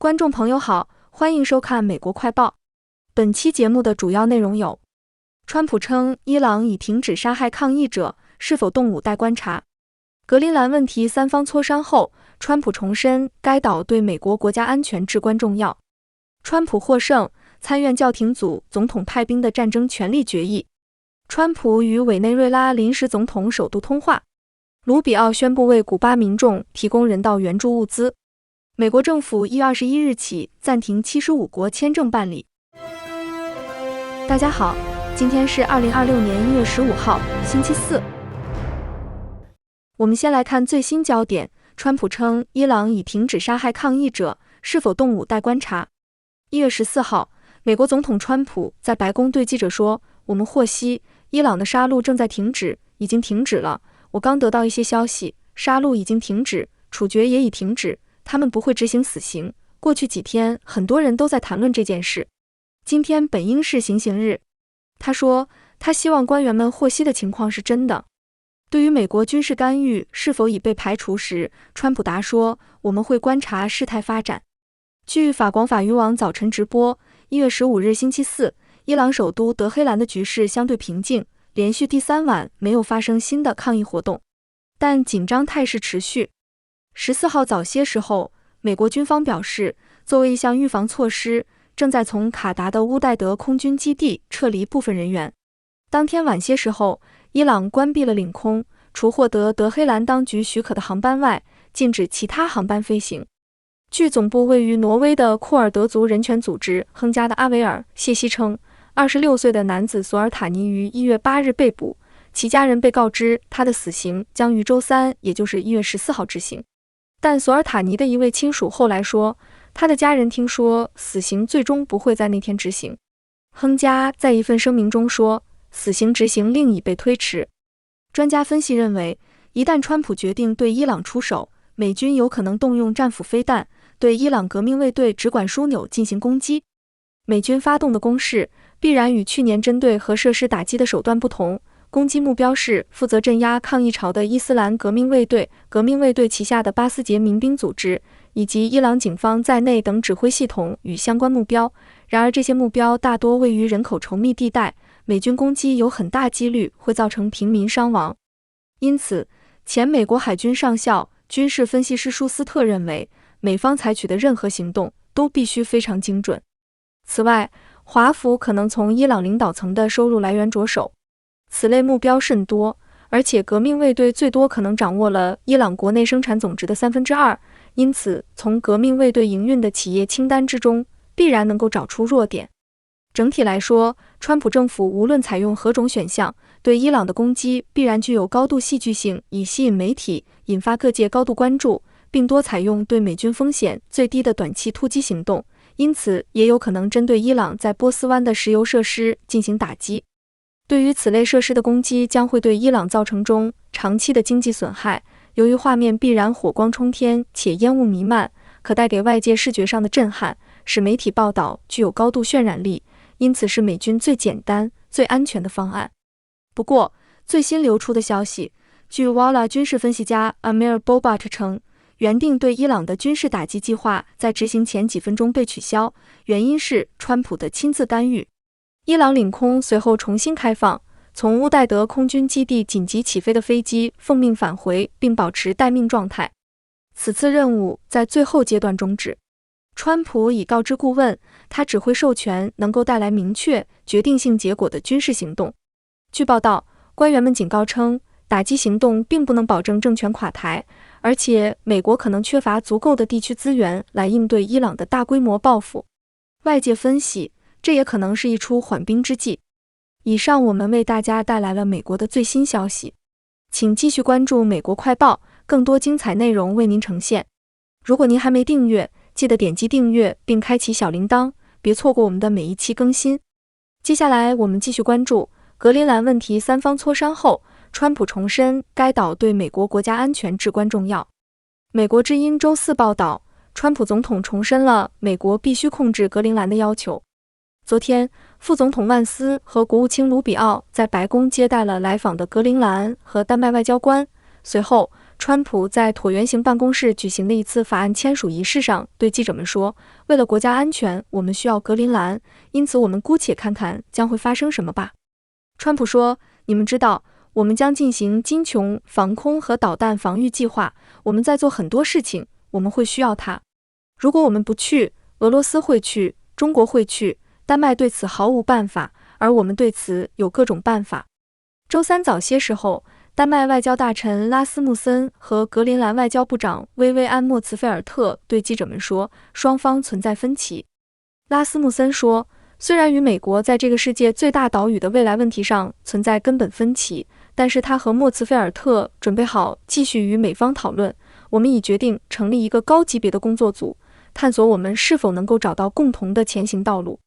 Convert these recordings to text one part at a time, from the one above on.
观众朋友好，欢迎收看美国快报。本期节目的主要内容有：川普称伊朗已停止杀害抗议者，是否动武待观察。格陵兰问题三方磋商后，川普重申该岛对美国国家安全至关重要。川普获胜，参院教廷组总统派兵的战争权力决议。川普与委内瑞拉临时总统首度通话。卢比奥宣布为古巴民众提供人道援助物资。美国政府1月21日起暂停75国签证办理。大家好，今天是2026年1月15号，星期四。我们先来看最新焦点，川普称伊朗已停止杀害抗议者，是否动武待观察。1月14号，美国总统川普在白宫对记者说，我们获悉伊朗的杀戮正在停止，已经停止了。我刚得到一些消息，杀戮已经停止，处决也已停止。他们不会执行死刑。过去几天，很多人都在谈论这件事。今天本应是行刑日。他说，他希望官员们获悉的情况是真的。对于美国军事干预是否已被排除时，川普答说，我们会观察事态发展。据法广法语网早晨直播，1月15日星期四，伊朗首都德黑兰的局势相对平静，连续第3晚没有发生新的抗议活动，但紧张态势持续。14号早些时候，美国军方表示，作为一项预防措施，正在从卡达的乌代德空军基地撤离部分人员。当天晚些时候，伊朗关闭了领空，除获得德黑兰当局许可的航班外，禁止其他航班飞行。据总部位于挪威的库尔德族人权组织亨加的阿维尔谢希称，26岁的男子索尔塔尼于1月8日被捕，其家人被告知他的死刑将于周3，也就是1月14号执行。但索尔塔尼的一位亲属后来说，他的家人听说死刑最终不会在那天执行。亨加在一份声明中说，死刑执行令已被推迟。专家分析认为，一旦川普决定对伊朗出手，美军有可能动用战斧飞弹对伊朗革命卫队直管枢纽进行攻击。美军发动的攻势必然与去年针对核设施打击的手段不同，攻击目标是负责镇压抗议潮的伊斯兰革命卫队、革命卫队旗下的巴斯杰民兵组织以及伊朗警方在内等指挥系统与相关目标。然而这些目标大多位于人口稠密地带，美军攻击有很大几率会造成平民伤亡。因此，前美国海军上校、军事分析师舒斯特认为，美方采取的任何行动都必须非常精准。此外，华府可能从伊朗领导层的收入来源着手。此类目标甚多，而且革命卫队最多可能掌握了伊朗国内生产总值的2/3，因此从革命卫队营运的企业清单之中，必然能够找出弱点。整体来说，川普政府无论采用何种选项，对伊朗的攻击必然具有高度戏剧性，以吸引媒体，引发各界高度关注，并多采用对美军风险最低的短期突击行动，因此也有可能针对伊朗在波斯湾的石油设施进行打击。对于此类设施的攻击将会对伊朗造成中长期的经济损害，由于画面必然火光冲天且烟雾弥漫，可带给外界视觉上的震撼，使媒体报道具有高度渲染力，因此是美军最简单、最安全的方案。不过，最新流出的消息，据 Walla 军事分析家 Amir Bobat 称，原定对伊朗的军事打击计划在执行前几分钟被取消，原因是川普的亲自干预。伊朗领空随后重新开放，从乌代德空军基地紧急起飞的飞机奉命返回并保持待命状态。此次任务在最后阶段终止。川普已告知顾问，他只会授权能够带来明确、决定性结果的军事行动。据报道，官员们警告称，打击行动并不能保证政权垮台，而且美国可能缺乏足够的地区资源来应对伊朗的大规模报复。外界分析，这也可能是一出缓兵之计。以上我们为大家带来了美国的最新消息，请继续关注美国快报，更多精彩内容为您呈现。如果您还没订阅，记得点击订阅并开启小铃铛，别错过我们的每一期更新。接下来我们继续关注格陵兰问题三方磋商后，川普重申该岛对美国国家安全至关重要。美国之音周四报道，川普总统重申了美国必须控制格陵兰的要求。昨天，副总统万斯和国务卿卢比奥在白宫接待了来访的格陵兰和丹麦外交官。随后，川普在椭圆形办公室举行的一次法案签署仪式上对记者们说，为了国家安全，我们需要格陵兰，因此我们姑且看看将会发生什么吧。川普说，你们知道，我们将进行金琼防空和导弹防御计划，我们在做很多事情，我们会需要它。如果我们不去，俄罗斯会去，中国会去，丹麦对此毫无办法，而我们对此有各种办法。周三早些时候，丹麦外交大臣拉斯穆森和格陵兰外交部长薇薇安·莫茨菲尔特对记者们说，双方存在分歧。拉斯穆森说，虽然与美国在这个世界最大岛屿的未来问题上存在根本分歧，但是他和莫茨菲尔特准备好继续与美方讨论。我们已决定成立一个高级别的工作组，探索我们是否能够找到共同的前行道路。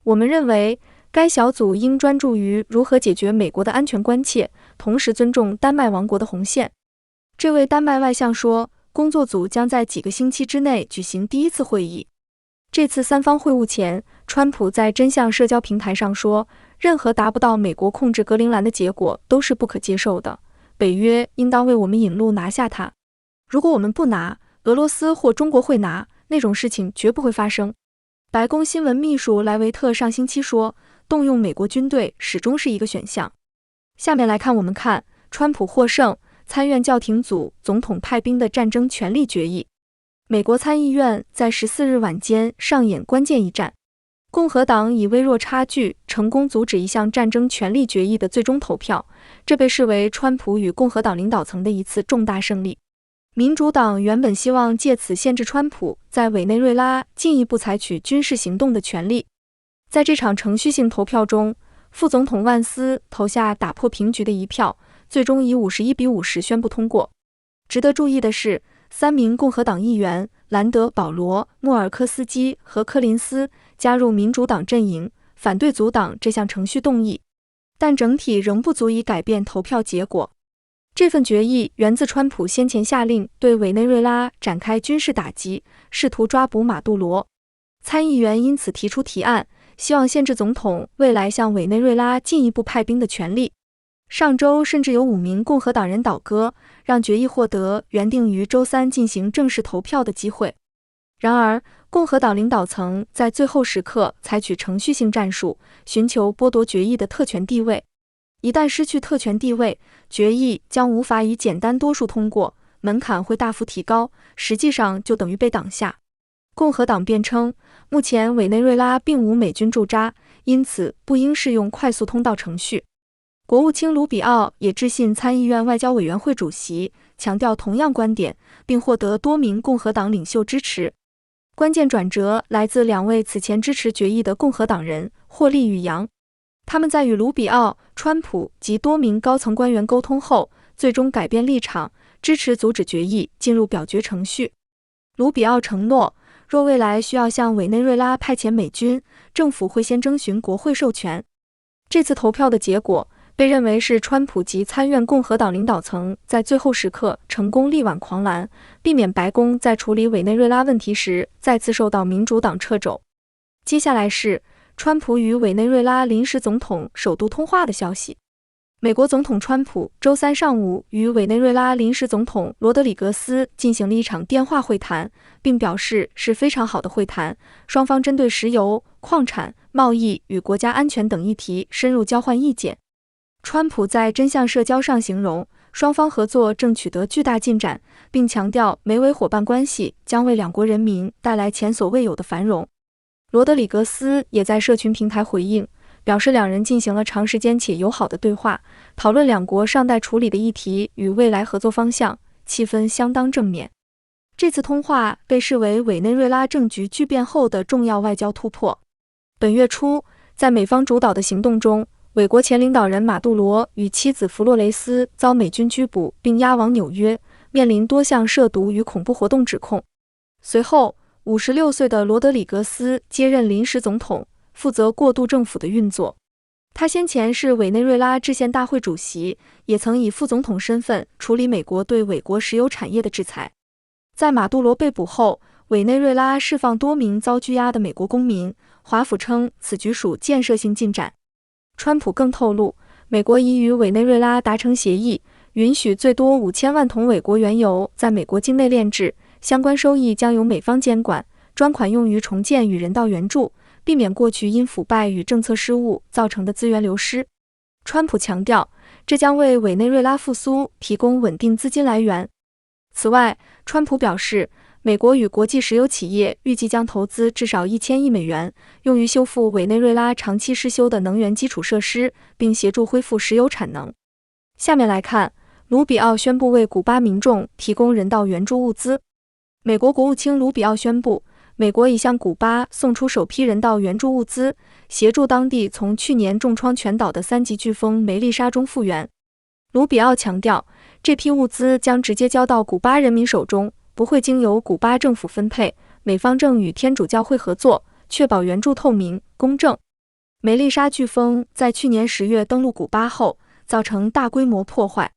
我们认为，该小组应专注于如何解决美国的安全关切，同时尊重丹麦王国的红线。这位丹麦外相说，工作组将在几个星期之内举行第一次会议。这次三方会晤前，川普在真相社交平台上说，任何达不到美国控制格陵兰的结果都是不可接受的，北约应当为我们引路拿下它。如果我们不拿，俄罗斯或中国会拿，那种事情绝不会发生。白宫新闻秘书莱维特上星期说，动用美国军队始终是一个选项。下面来看川普获胜，参院教廷组总统派兵的战争权力决议。美国参议院在14日晚间上演关键一战，共和党以微弱差距成功阻止一项战争权力决议的最终投票，这被视为川普与共和党领导层的一次重大胜利。民主党原本希望借此限制川普在委内瑞拉进一步采取军事行动的权利。在这场程序性投票中，副总统万斯投下打破平局的一票，最终以51-50宣布通过。值得注意的是，3名共和党议员兰德·保罗、莫尔科斯基和柯林斯加入民主党阵营，反对阻挡这项程序动议，但整体仍不足以改变投票结果。这份决议源自川普先前下令对委内瑞拉展开军事打击，试图抓捕马杜罗。参议员因此提出提案，希望限制总统未来向委内瑞拉进一步派兵的权利。上周甚至有5名共和党人倒戈，让决议获得原定于周三进行正式投票的机会。然而，共和党领导层在最后时刻采取程序性战术，寻求剥夺决议的特权地位。一旦失去特权地位，决议将无法以简单多数通过，门槛会大幅提高，实际上就等于被挡下。共和党辩称，目前委内瑞拉并无美军驻扎，因此不应适用快速通道程序。国务卿卢比奥也致信参议院外交委员会主席，强调同样观点，并获得多名共和党领袖支持。关键转折来自2位此前支持决议的共和党人霍利与杨。他们在与卢比奥、川普及多名高层官员沟通后，最终改变立场，支持阻止决议进入表决程序。卢比奥承诺，若未来需要向委内瑞拉派遣美军，政府会先征询国会授权。这次投票的结果被认为是川普及参院共和党领导层在最后时刻成功力挽狂澜，避免白宫在处理委内瑞拉问题时再次受到民主党掣肘。接下来是川普与委内瑞拉临时总统首度通话的消息。美国总统川普周三上午与委内瑞拉临时总统罗德里格斯进行了一场电话会谈，并表示是非常好的会谈，双方针对石油、矿产、贸易与国家安全等议题深入交换意见。川普在真相社交上形容，双方合作正取得巨大进展，并强调美委伙伴关系将为2国人民带来前所未有的繁荣。罗德里格斯也在社群平台回应，表示2人进行了长时间且友好的对话，讨论2国尚待处理的议题与未来合作方向，气氛相当正面。这次通话被视为委内瑞拉政局巨变后的重要外交突破。本月初，在美方主导的行动中，美国前领导人马杜罗与妻子弗洛雷斯遭美军拘捕并押往纽约，面临多项涉毒与恐怖活动指控。随后，56岁的罗德里格斯接任临时总统，负责过渡政府的运作。他先前是委内瑞拉制宪大会主席，也曾以副总统身份处理美国对委国石油产业的制裁。在马杜罗被捕后，委内瑞拉释放多名遭拘押的美国公民，华府称此举属建设性进展。川普更透露，美国已与委内瑞拉达成协议，允许最多5000万桶伪国原油在美国境内炼制，相关收益将由美方监管，专款用于重建与人道援助，避免过去因腐败与政策失误造成的资源流失。川普强调，这将为委内瑞拉复苏提供稳定资金来源。此外，川普表示，美国与国际石油企业预计将投资至少1000亿美元，用于修复委内瑞拉长期失修的能源基础设施，并协助恢复石油产能。下面来看，卢比奥宣布为古巴民众提供人道援助物资。美国国务卿卢比奥宣布，美国已向古巴送出首批人道援助物资，协助当地从去年重创全岛的3级飓风梅丽莎中复原。卢比奥强调，这批物资将直接交到古巴人民手中，不会经由古巴政府分配，美方正与天主教会合作，确保援助透明、公正。梅丽莎飓风在去年10月登陆古巴后，造成大规模破坏，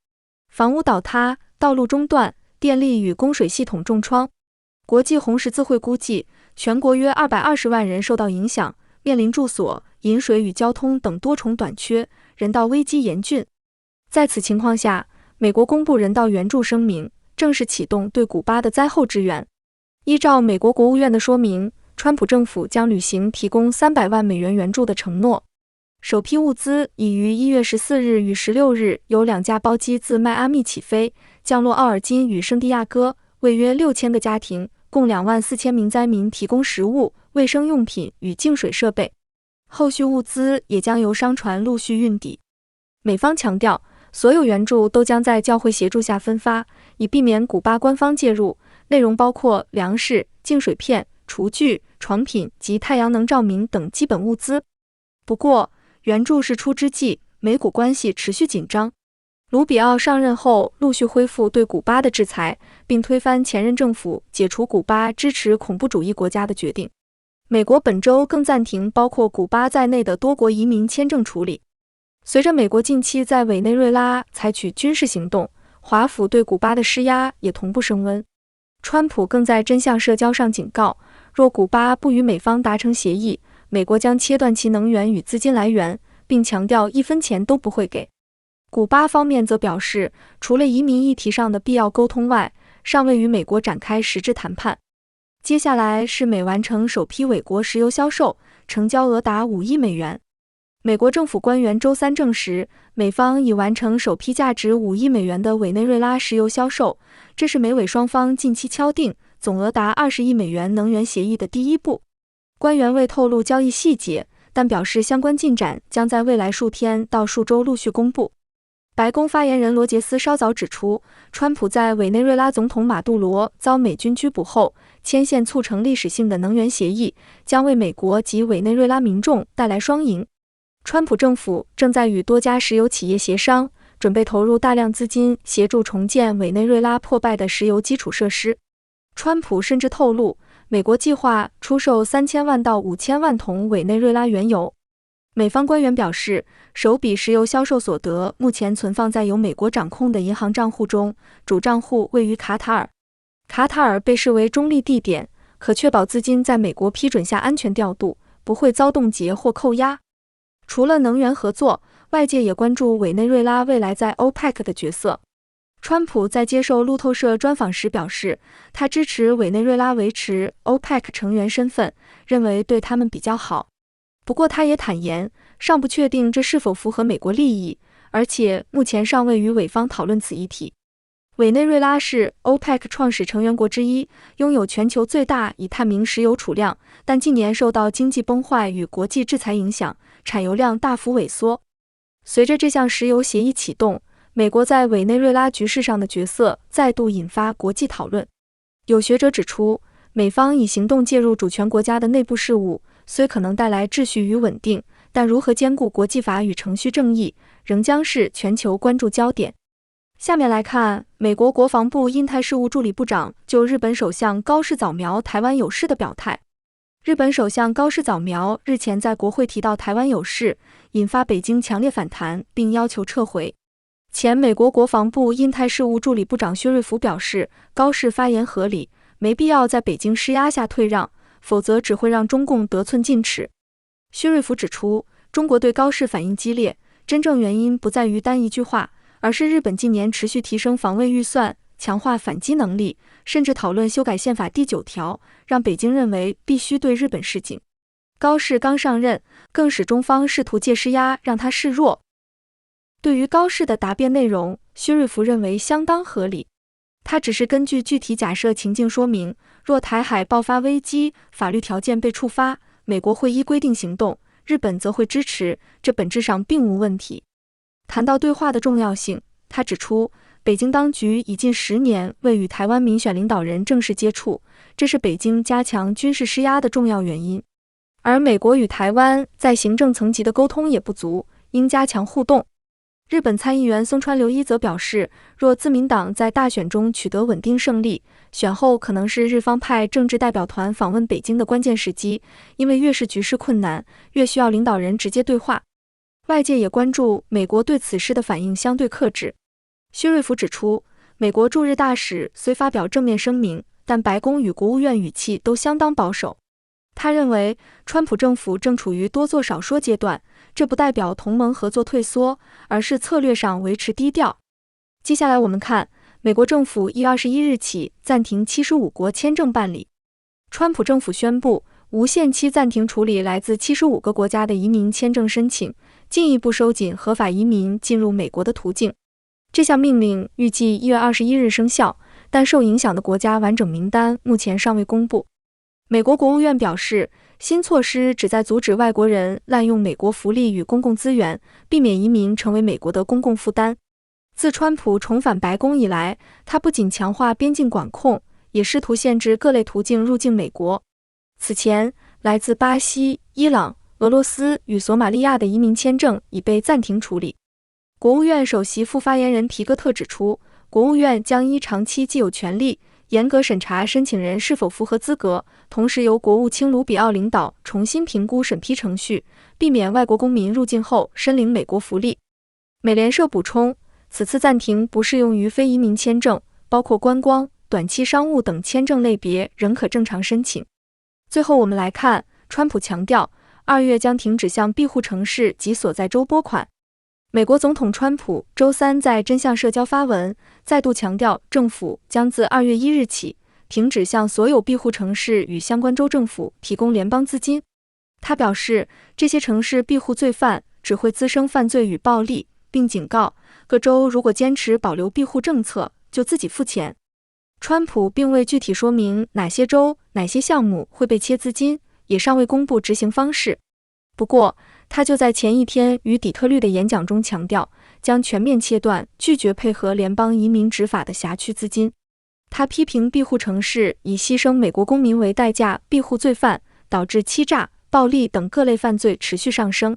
房屋倒塌，道路中断，电力与供水系统重创。国际红十字会估计，全国约220万人受到影响，面临住所、饮水与交通等多重短缺，人道危机严峻。在此情况下，美国公布人道援助声明，正式启动对古巴的灾后支援。依照美国国务院的说明，川普政府将履行提供300万美元援助的承诺。首批物资已于1月14日与16日由2架包机自迈阿密起飞，降落奥尔金与圣地亚哥，为约6000个家庭，共24000名灾民提供食物、卫生用品与净水设备。后续物资也将由商船陆续运抵。美方强调，所有援助都将在教会协助下分发，以避免古巴官方介入，内容包括粮食、净水片、厨具、床品及太阳能照明等基本物资。不过，援助事出之际，美古关系持续紧张。卢比奥上任后陆续恢复对古巴的制裁，并推翻前任政府解除古巴支持恐怖主义国家的决定。美国本周更暂停包括古巴在内的多国移民签证处理。随着美国近期在委内瑞拉采取军事行动，华府对古巴的施压也同步升温。川普更在真相社交上警告，若古巴不与美方达成协议，美国将切断其能源与资金来源，并强调1分钱都不会给。古巴方面则表示，除了移民议题上的必要沟通外，尚未与美国展开实质谈判。接下来是美完成首批委国石油销售，成交额达5亿美元。美国政府官员周三证实，美方已完成首批价值5亿美元的委内瑞拉石油销售，这是美委双方近期敲定总额达20亿美元能源协议的第一步。官员未透露交易细节，但表示相关进展将在未来数天到数周陆续公布。白宫发言人罗杰斯稍早指出，川普在委内瑞拉总统马杜罗遭美军拘捕后，牵线促成历史性的能源协议，将为美国及委内瑞拉民众带来双赢。川普政府正在与多家石油企业协商，准备投入大量资金协助重建委内瑞拉破败的石油基础设施。川普甚至透露，美国计划出售3000万到5000万桶委内瑞拉原油。美方官员表示，首笔石油销售所得目前存放在由美国掌控的银行账户中，主账户位于卡塔尔。卡塔尔被视为中立地点，可确保资金在美国批准下安全调度，不会遭冻结或扣押。除了能源合作，外界也关注委内瑞拉未来在 OPEC 的角色。川普在接受路透社专访时表示，他支持委内瑞拉维持 OPEC 成员身份，认为对他们比较好。不过他也坦言，尚不确定这是否符合美国利益，而且目前尚未与委方讨论此议题。委内瑞拉是 OPEC 创始成员国之一，拥有全球最大已探明石油储量，但近年受到经济崩坏与国际制裁影响，产油量大幅萎缩。随着这项石油协议启动，美国在委内瑞拉局势上的角色再度引发国际讨论。有学者指出，美方以行动介入主权国家的内部事务，虽可能带来秩序与稳定，但如何兼顾国际法与程序正义，仍将是全球关注焦点。下面来看美国国防部印太事务助理部长就日本首相高市早苗台湾有事的表态。日本首相高市早苗日前在国会提到台湾有事，引发北京强烈反弹，并要求撤回。前美国国防部印太事务助理部长薛瑞福表示，高市发言合理，没必要在北京施压下退让，否则只会让中共得寸进尺。薛瑞福指出，中国对高市反应激烈，真正原因不在于单一句话，而是日本近年持续提升防卫预算，强化反击能力，甚至讨论修改宪法第9条，让北京认为必须对日本示警。高市刚上任，更使中方试图借施压让他示弱。对于高市的答辩内容，薛瑞福认为相当合理。他只是根据具体假设情境说明，若台海爆发危机，法律条件被触发，美国会依规定行动，日本则会支持，这本质上并无问题。谈到对话的重要性，他指出，北京当局已近10年未与台湾民选领导人正式接触，这是北京加强军事施压的重要原因。而美国与台湾在行政层级的沟通也不足，应加强互动。日本参议员松川流一则表示，若自民党在大选中取得稳定胜利，选后可能是日方派政治代表团访问北京的关键时机，因为越是局势困难，越需要领导人直接对话。外界也关注美国对此事的反应相对克制。薛瑞福指出，美国驻日大使虽发表正面声明，但白宫与国务院语气都相当保守。他认为，川普政府正处于多做少说阶段，这不代表同盟合作退缩，而是策略上维持低调。接下来我们看，美国政府1月21日起暂停75国签证办理。川普政府宣布，无限期暂停处理来自75个国家的移民签证申请，进一步收紧合法移民进入美国的途径。这项命令预计1月21日生效，但受影响的国家完整名单目前尚未公布。美国国务院表示，新措施旨在阻止外国人滥用美国福利与公共资源，避免移民成为美国的公共负担。自川普重返白宫以来，他不仅强化边境管控，也试图限制各类途径入境美国。此前，来自巴西、伊朗、俄罗斯与索马利亚的移民签证已被暂停处理。国务院首席副发言人皮戈特指出，国务院将依长期既有权力，严格审查申请人是否符合资格，同时由国务卿卢比奥领导重新评估审批程序，避免外国公民入境后申领美国福利。美联社补充，此次暂停不适用于非移民签证，包括观光、短期商务等签证类别仍可正常申请。最后我们来看，川普强调2月将停止向庇护城市及所在州拨款。美国总统川普周三在真相社交发文，再度强调政府将自2月1日起停止向所有庇护城市与相关州政府提供联邦资金。他表示，这些城市庇护罪犯只会滋生犯罪与暴力，并警告各州如果坚持保留庇护政策，就自己付钱。川普并未具体说明哪些州、哪些项目会被切资金，也尚未公布执行方式。不过，他就在前一天与底特律的演讲中强调，将全面切断拒绝配合联邦移民执法的辖区资金。他批评庇护城市以牺牲美国公民为代价庇护罪犯，导致欺诈、暴力等各类犯罪持续上升。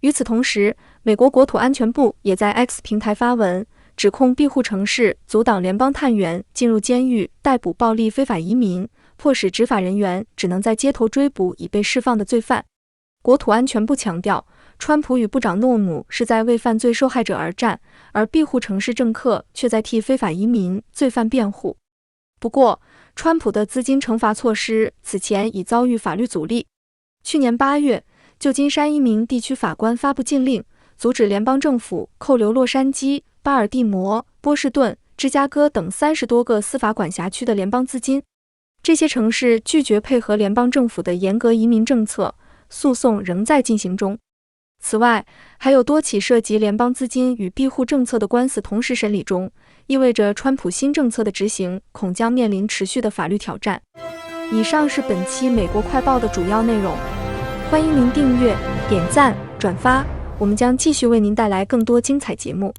与此同时，美国国土安全部也在 X 平台发文，指控庇护城市阻挡联邦探员进入监狱逮捕暴力非法移民，迫使执法人员只能在街头追捕已被释放的罪犯。国土安全部强调，川普与部长诺姆是在为犯罪受害者而战，而庇护城市政客却在替非法移民、罪犯辩护。不过，川普的资金惩罚措施此前已遭遇法律阻力。去年8月，旧金山一名地区法官发布禁令，阻止联邦政府扣留洛杉矶、巴尔的摩、波士顿、芝加哥等30多个司法管辖区的联邦资金。这些城市拒绝配合联邦政府的严格移民政策，诉讼仍在进行中。此外，还有多起涉及联邦资金与庇护政策的官司同时审理中，意味着川普新政策的执行恐将面临持续的法律挑战。以上是本期美国快报的主要内容，欢迎您订阅、点赞、转发，我们将继续为您带来更多精彩节目。